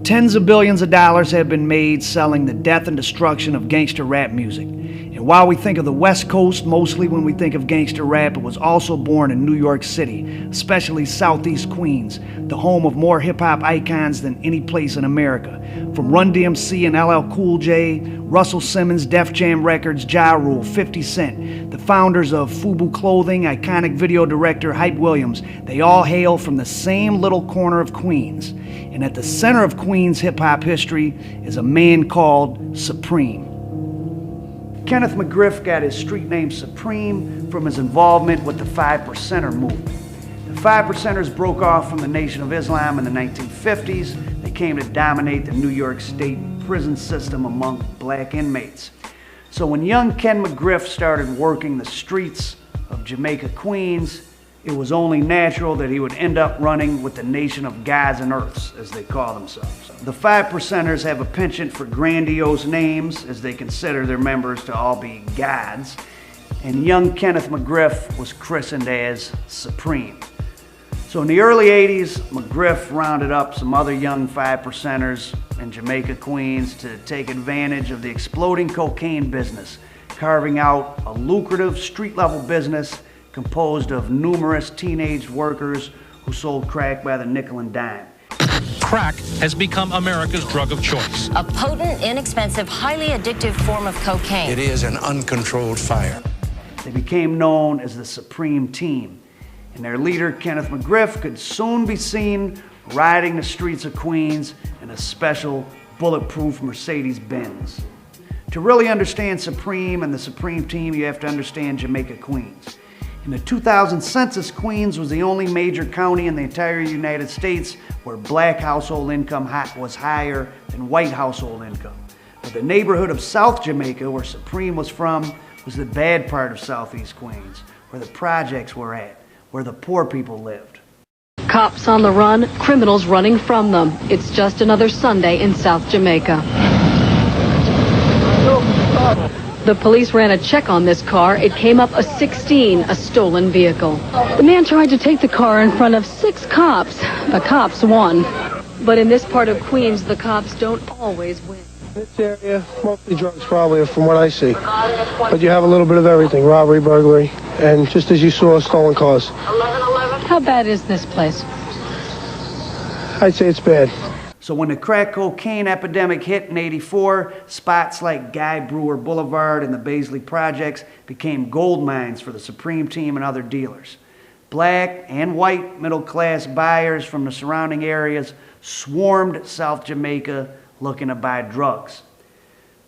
Tens of billions of dollars have been made selling the death and destruction of gangster rap music. And while we think of the West Coast mostly when we think of gangster rap, it was also born in New York City, especially Southeast Queens, the home of more hip-hop icons than any place in America. From Run DMC and LL Cool J, Russell Simmons, Def Jam Records, Ja Rule, 50 Cent, the founders of FUBU Clothing, iconic video director Hype Williams, they all hail from the same little corner of Queens. And at the center of Queens hip-hop history is a man called Supreme. Kenneth McGriff got his street name Supreme from his involvement with the 5%er movement. The 5%ers broke off from the Nation of Islam in the 1950s. They came to dominate the New York State prison system among black inmates. So when young Ken McGriff started working the streets of Jamaica Queens, it was only natural that he would end up running with the Nation of Gods and Earths, as they call themselves. The 5%ers have a penchant for grandiose names, as they consider their members to all be gods, and young Kenneth McGriff was christened as Supreme. So in the early 80s, McGriff rounded up some other young 5%ers in Jamaica Queens to take advantage of the exploding cocaine business, carving out a lucrative street-level business composed of numerous teenage workers who sold crack by the nickel and dime. Crack has become America's drug of choice. A potent, inexpensive, highly addictive form of cocaine. It is an uncontrolled fire. They became known as the Supreme Team, and their leader, Kenneth McGriff, could soon be seen riding the streets of Queens in a special bulletproof Mercedes-Benz. To really understand Supreme and the Supreme Team, you have to understand Jamaica Queens. In the 2000 census, Queens was the only major county in the entire United States where black household income was higher than white household income. But the neighborhood of South Jamaica, where Supreme was from, was the bad part of Southeast Queens, where the projects were at, where the poor people lived. Cops on the run, criminals running from them. It's just another Sunday in South Jamaica. The police ran a check on this car. It came up a 16, a stolen vehicle. The man tried to take the car in front of 6 cops. The cops won. But in this part of Queens, the cops don't always win. This area, mostly drugs probably, from what I see. But you have a little bit of everything, robbery, burglary, and just as you saw, stolen cars. How bad is this place? I'd say it's bad. So when the crack cocaine epidemic hit in '84, spots like Guy Brewer Boulevard and the Baisley Projects became gold mines for the Supreme Team and other dealers. Black and white middle-class buyers from the surrounding areas swarmed South Jamaica looking to buy drugs.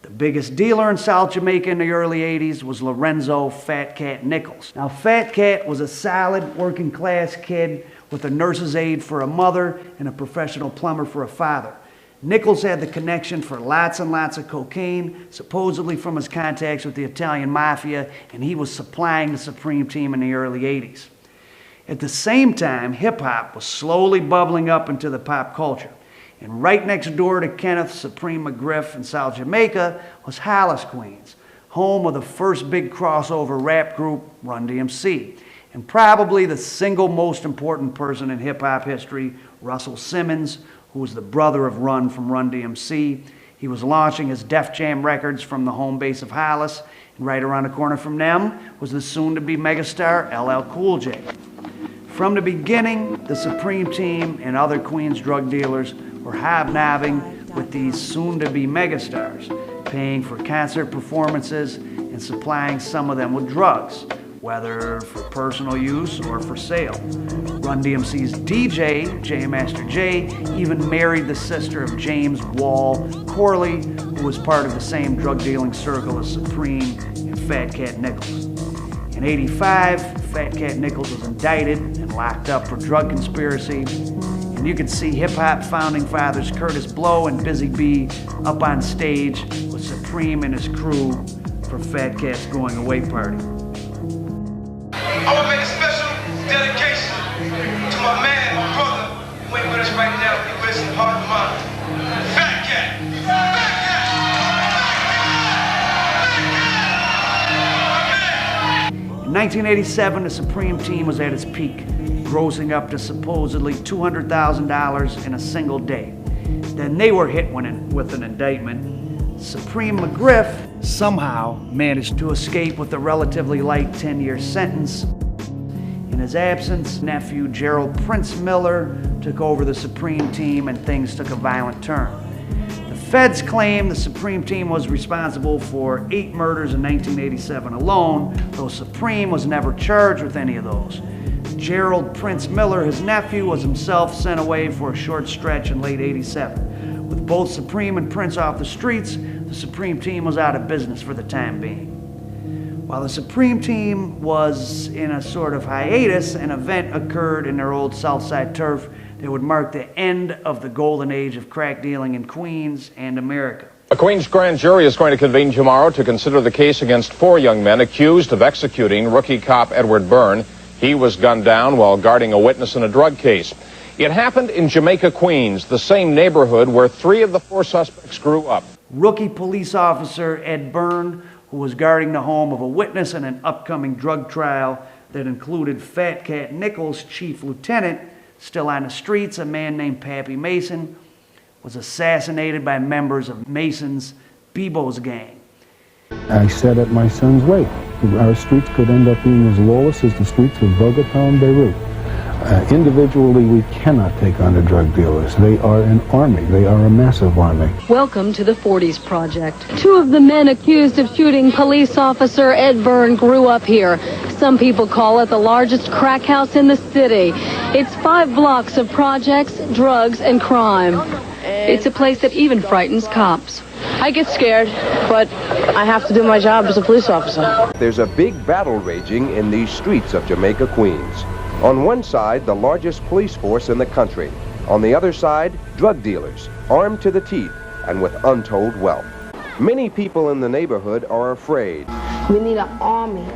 The biggest dealer in South Jamaica in the early 80s was Lorenzo Fat Cat Nichols. Now, Fat Cat was a solid working-class kid with a nurse's aide for a mother and a professional plumber for a father. Nichols had the connection for lots and lots of cocaine, supposedly from his contacts with the Italian mafia, and he was supplying the Supreme Team in the early 80s. At the same time, hip-hop was slowly bubbling up into the pop culture. And right next door to Kenneth Supreme McGriff in South Jamaica was Hollis, Queens, home of the first big crossover rap group, Run DMC. And probably the single most important person in hip-hop history, Russell Simmons, who was the brother of Run from Run DMC. He was launching his Def Jam Records from the home base of Hollis, and right around the corner from them was the soon-to-be megastar LL Cool J. From the beginning, the Supreme Team and other Queens drug dealers were hobnobbing with these soon-to-be megastars, paying for concert performances and supplying some of them with drugs, whether for personal use or for sale. Run DMC's DJ, J Master J, even married the sister of James Wall Corley, who was part of the same drug dealing circle as Supreme and Fat Cat Nichols. In '85, Fat Cat Nichols was indicted and locked up for drug conspiracy. And you can see hip-hop founding fathers Curtis Blow and Busy B up on stage with Supreme and his crew for Fat Cat's going away party. I want to make a special dedication to my man, my brother, who ain't with us right now, he with us in heart and mind. Fat Cat! Fat Cat! In 1987, the Supreme Team was at its peak. grossing up to supposedly $200,000 in a single day. Then they were hit with an indictment. Supreme McGriff somehow managed to escape with a relatively light 10-year sentence. In his absence, nephew Gerald Prince Miller took over the Supreme team and things took a violent turn. The feds claim the Supreme team was responsible for 8 murders in 1987 alone, though Supreme was never charged with any of those. Gerald Prince Miller, his nephew, was himself sent away for a short stretch in late '87. With both Supreme and Prince off the streets, the Supreme team was out of business for the time being. While the Supreme team was in a sort of hiatus, an event occurred in their old Southside turf that would mark the end of the golden age of crack dealing in Queens and America. A Queens grand jury is going to convene tomorrow to consider the case against 4 young men accused of executing rookie cop Edward Byrne. He was gunned down while guarding a witness in a drug case. It happened in Jamaica Queens, the same neighborhood where 3 of the 4 suspects grew up. Rookie police officer Ed Byrne, who was guarding the home of a witness in an upcoming drug trial that included Fat Cat Nichols, chief lieutenant, still on the streets, a man named Pappy Mason, was assassinated by members of Mason's Bebo's gang. I sat at my son's wake. Our streets could end up being as lawless as the streets of Bogota and Beirut. Individually, we cannot take on the drug dealers. They are an army. They are a massive army. Welcome to the 40s Project. 2 of the men accused of shooting police officer Ed Byrne grew up here. Some people call it the largest crack house in the city. It's 5 blocks of projects, drugs, and crime. It's a place that even frightens cops. I get scared, but I have to do my job as a police officer. There's a big battle raging in these streets of Jamaica Queens. On one side, the largest police force in the country. On the other side, drug dealers, armed to the teeth and with untold wealth. Many people in the neighborhood are afraid. We need an army,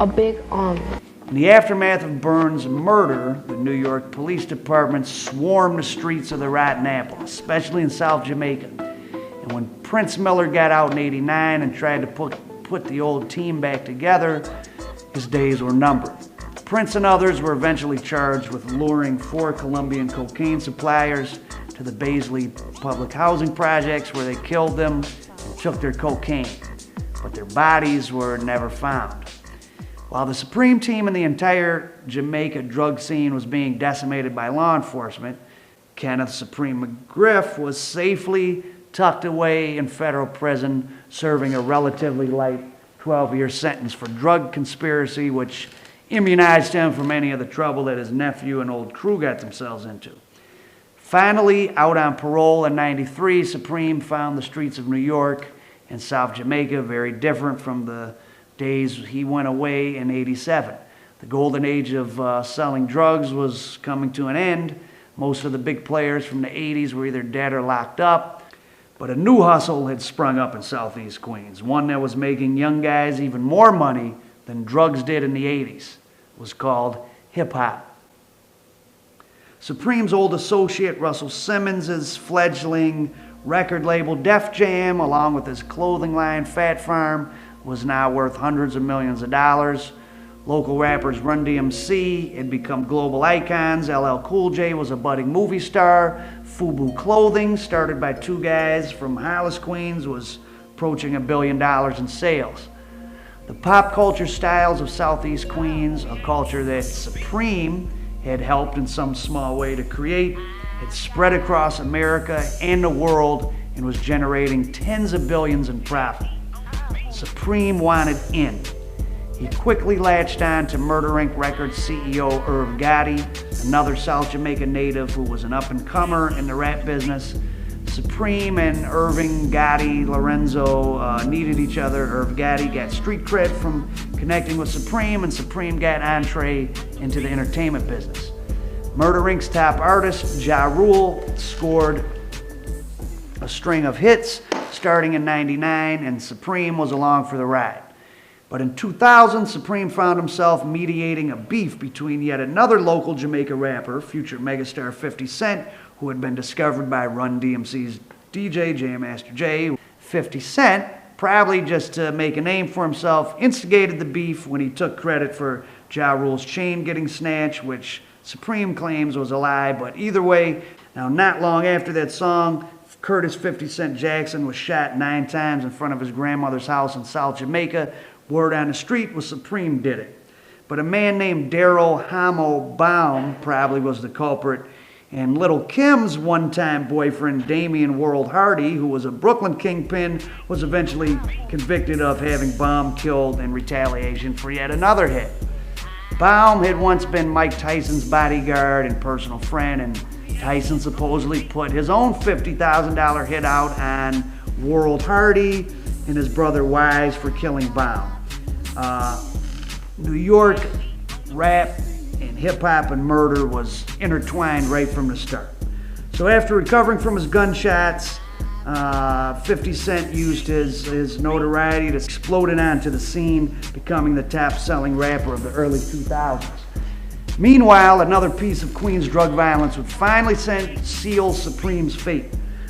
a big army. In the aftermath of Byrne's murder, the New York Police Department swarmed the streets of the rotten apple, especially in South Jamaica. And when Prince Miller got out in '89 and tried to put the old team back together, his days were numbered. Prince and others were eventually charged with luring 4 Colombian cocaine suppliers to the Baisley public housing projects where they killed them and took their cocaine. But their bodies were never found. While the Supreme team and the entire Jamaica drug scene was being decimated by law enforcement, Kenneth Supreme McGriff was safely tucked away in federal prison, serving a relatively light 12-year sentence for drug conspiracy, which immunized him from any of the trouble that his nephew and old crew got themselves into. Finally, out on parole in '93, Supreme found the streets of New York and South Jamaica very different from the days he went away in '87. The golden age of selling drugs was coming to an end. Most of the big players from the '80s were either dead or locked up. But a new hustle had sprung up in Southeast Queens, one that was making young guys even more money than drugs did in the '80s. It was called hip-hop. Supreme's old associate, Russell Simmons' fledgling record label Def Jam, along with his clothing line Fat Farm, was now worth hundreds of millions of dollars. Local rappers Run DMC had become global icons. LL Cool J was a budding movie star. FUBU Clothing, started by 2 guys from Hollis, Queens, was approaching $1 billion in sales. The pop culture styles of Southeast Queens, a culture that Supreme had helped in some small way to create, had spread across America and the world and was generating tens of billions in profit. Supreme wanted in. He quickly latched on to Murder Inc. Records CEO Irv Gotti, another South Jamaica native who was an up-and-comer in the rap business. Supreme and Irving Gotti Lorenzo needed each other. Irv Gotti got street cred from connecting with Supreme, and Supreme got entree into the entertainment business. Murder Inc.'s top artist, Ja Rule, scored a string of hits starting in '99, and Supreme was along for the ride. But in 2000, Supreme found himself mediating a beef between yet another local Jamaica rapper, future megastar 50 Cent, who had been discovered by Run DMC's DJ, Jam Master Jay. 50 Cent, probably just to make a name for himself, instigated the beef when he took credit for Ja Rule's chain getting snatched, which Supreme claims was a lie, but either way, now not long after that song, Curtis 50 Cent Jackson was shot 9 times in front of his grandmother's house in South Jamaica. Word on the street was Supreme did it. But a man named Daryl Hamo Baum probably was the culprit. And Little Kim's one-time boyfriend, Damian World Hardy, who was a Brooklyn kingpin, was eventually convicted of having Baum killed in retaliation for yet another hit. Baum had once been Mike Tyson's bodyguard and personal friend, and Tyson supposedly put his own $50,000 hit out on World Hardy and his brother Wise for killing Baum. New York rap and hip-hop and murder was intertwined right from the start. So after recovering from his gunshots, 50 Cent used his notoriety to explode it onto the scene, becoming the top-selling rapper of the early 2000s. Meanwhile, another piece of Queens drug violence would finally seal Supreme's fate.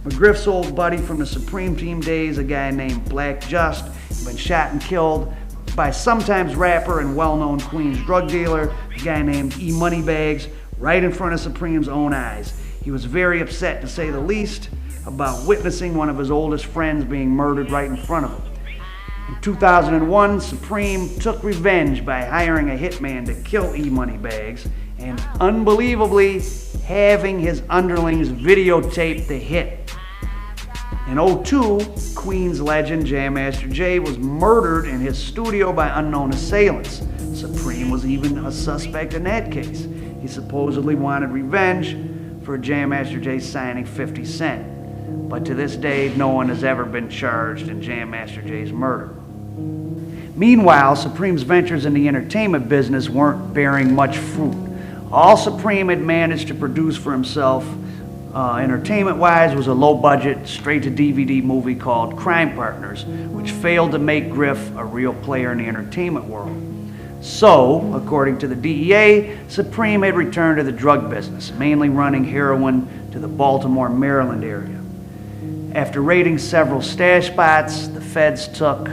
McGriff's old buddy from the Supreme Team days, a guy named Black Just, had been shot and killed by sometimes rapper and well-known Queens drug dealer, a guy named E Moneybags, right in front of Supreme's own eyes. He was very upset, to say the least, about witnessing one of his oldest friends being murdered right in front of him. In 2001, Supreme took revenge by hiring a hitman to kill E Moneybags and, unbelievably, having his underlings videotape the hit. In 2002, Queens legend Jam Master Jay was murdered in his studio by unknown assailants. Supreme was even a suspect in that case. He supposedly wanted revenge for Jam Master Jay signing 50 Cent. But to this day, no one has ever been charged in Jam Master Jay's murder. Meanwhile, Supreme's ventures in the entertainment business weren't bearing much fruit. All Supreme had managed to produce for himself entertainment-wise was a low-budget, straight-to-DVD movie called Crime Partners, which failed to make Griff a real player in the entertainment world. So, according to the DEA, Supreme had returned to the drug business, mainly running heroin to the Baltimore, Maryland area. After raiding several stash spots, the feds took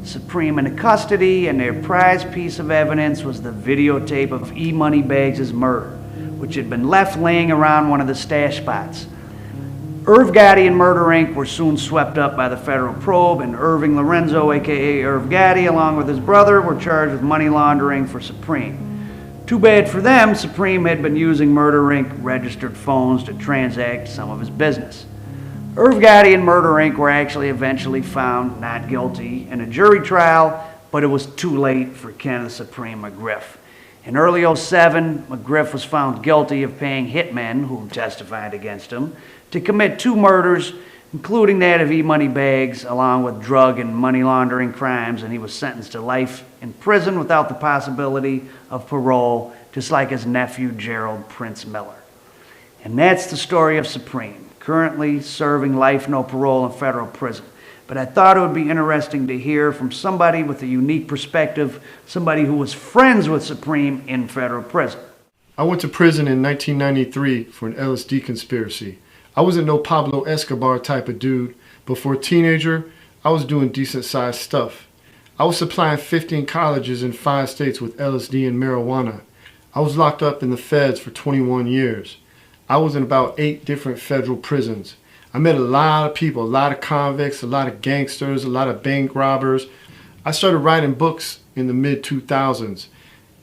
Supreme into custody, and their prized piece of evidence was the videotape of E Moneybags' murder, which had been left laying around one of the stash spots. Irv Gotti and Murder Inc. were soon swept up by the federal probe, and Irving Lorenzo, aka Irv Gotti, along with his brother, were charged with money laundering for Supreme. Too bad for them, Supreme had been using Murder Inc. registered phones to transact some of his business. Irv Gotti and Murder Inc. were actually eventually found not guilty in a jury trial, but it was too late for Kenneth Supreme McGriff. In early 2007, McGriff was found guilty of paying hitmen, who testified against him, to commit 2 murders, including that of E Moneybags, along with drug and money laundering crimes, and he was sentenced to life in prison without the possibility of parole, just like his nephew Gerald Prince Miller. And that's the story of Supreme, currently serving life no parole in federal prison. But I thought it would be interesting to hear from somebody with a unique perspective, somebody who was friends with Supreme in federal prison. I went to prison in 1993 for an LSD conspiracy. I wasn't no Pablo Escobar type of dude, but for a teenager, I was doing decent-sized stuff. I was supplying 15 colleges in 5 states with LSD and marijuana. I was locked up in the feds for 21 years. I was in about 8 different federal prisons. I met a lot of people, a lot of convicts, a lot of gangsters, a lot of bank robbers. I started writing books in the mid-2000s.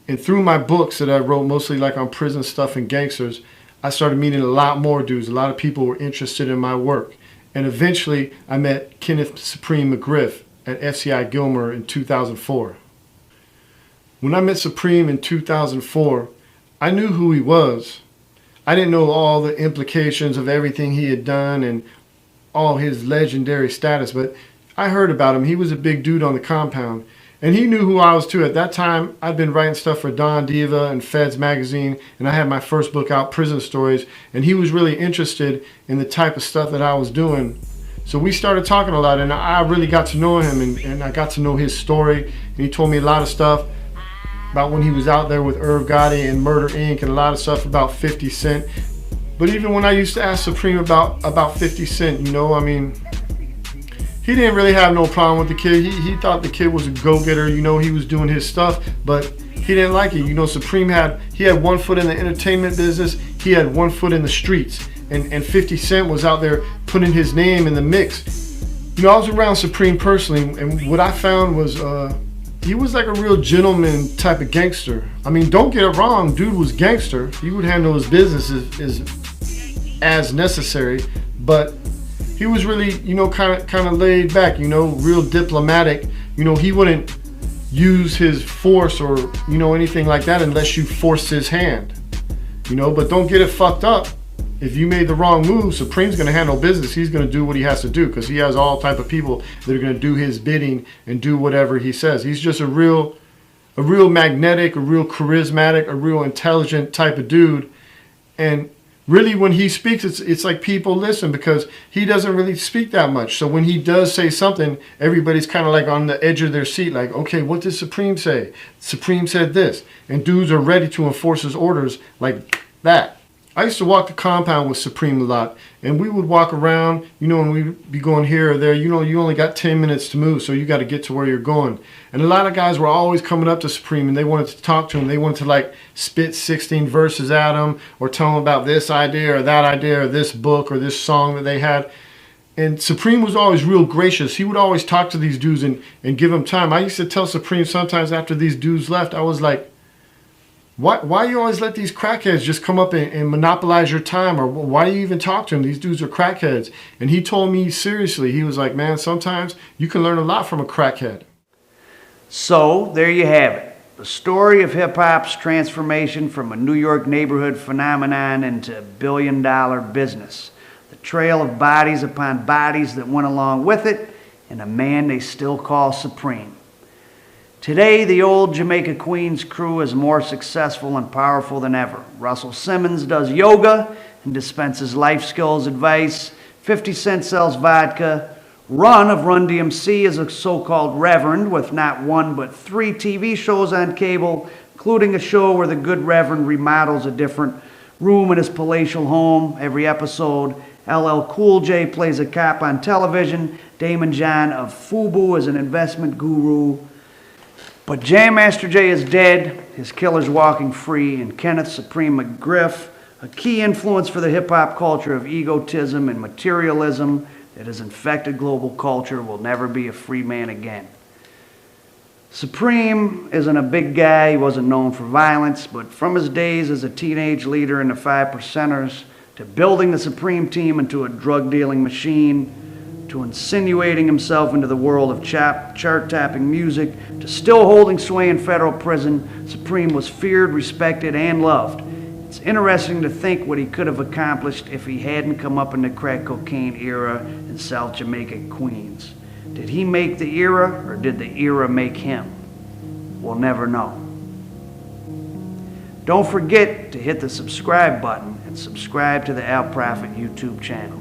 And through my books that I wrote mostly like on prison stuff and gangsters, I started meeting a lot more dudes. A lot of people were interested in my work. And eventually I met Kenneth Supreme McGriff at FCI Gilmer in 2004. When I met Supreme in 2004, I knew who he was. I didn't know all the implications of everything he had done and all his legendary status, but I heard about him. He was a big dude on the compound, and he knew who I was too. At that time, I'd been writing stuff for Don Diva and Feds magazine, and I had my first book out, Prison Stories, and he was really interested in the type of stuff that I was doing. So we started talking a lot, and I really got to know him, and I got to know his story, and he told me a lot of stuff about when he was out there with Irv Gotti and Murder Inc. and a lot of stuff about 50 Cent. But even when I used to ask Supreme about 50 Cent, you know, I mean, he didn't really have no problem with the kid. He thought the kid was a go-getter, you know, he was doing his stuff. But he didn't like it. You know, Supreme had 1 foot in the entertainment business, he had 1 foot in the streets, and 50 Cent was out there putting his name in the mix. You know, I was around Supreme personally, and what I found was he was like a real gentleman type of gangster. I mean, don't get it wrong, dude was gangster. He would handle his business as necessary, but he was really, you know, kind of laid back, you know, real diplomatic. You know, he wouldn't use his force or, you know, anything like that unless you forced his hand. You know, but don't get it fucked up. If you made the wrong move, Supreme's going to handle business. He's going to do what he has to do because he has all type of people that are going to do his bidding and do whatever he says. He's just a real magnetic, a real charismatic, a real intelligent type of dude. And really, when he speaks, it's like people listen because he doesn't really speak that much. So when he does say something, everybody's kind of like on the edge of their seat, like, okay, what did Supreme say? Supreme said this. And dudes are ready to enforce his orders like that. I used to walk the compound with Supreme a lot, and we would walk around, you know, and we'd be going here or there. You know, you only got 10 minutes to move, so you got to get to where you're going. And a lot of guys were always coming up to Supreme, and they wanted to talk to him. They wanted to, like, spit 16 verses at him or tell him about this idea or this book or this song that they had. And Supreme was always real gracious. He would always talk to these dudes and give them time. I used to tell Supreme sometimes after these dudes left, I was like, why you always let these crackheads just come up and monopolize your time? Or why do you even talk to them? These dudes are crackheads. And he told me seriously, he was like, man, sometimes you can learn a lot from a crackhead. So there you have it. The story of hip-hop's transformation from a New York neighborhood phenomenon into billion-dollar business. The trail of bodies upon bodies that went along with it, and a man they still call Supreme. Today, the old Jamaica Queens crew is more successful and powerful than ever. Russell Simmons does yoga and dispenses life skills advice. 50 Cent sells vodka. Run of Run DMC is a so-called reverend with not one but 3 TV shows on cable, including a show where the good reverend remodels a different room in his palatial home every episode. LL Cool J plays a cop on television. Damon John of FUBU is an investment guru. But Jam Master Jay is dead, his killer's walking free, and Kenneth Supreme McGriff, a key influence for the hip-hop culture of egotism and materialism that has infected global culture, will never be a free man again. Supreme isn't a big guy, he wasn't known for violence, but from his days as a teenage leader in the 5 Percenters, to building the Supreme team into a drug-dealing machine, to insinuating himself into the world of chart-topping music, to still holding sway in federal prison, Supreme was feared, respected, and loved. It's interesting to think what he could have accomplished if he hadn't come up in the crack cocaine era in South Jamaica Queens. Did he make the era, or did the era make him? We'll never know. Don't forget to hit the subscribe button and subscribe to the Al Prophet YouTube channel.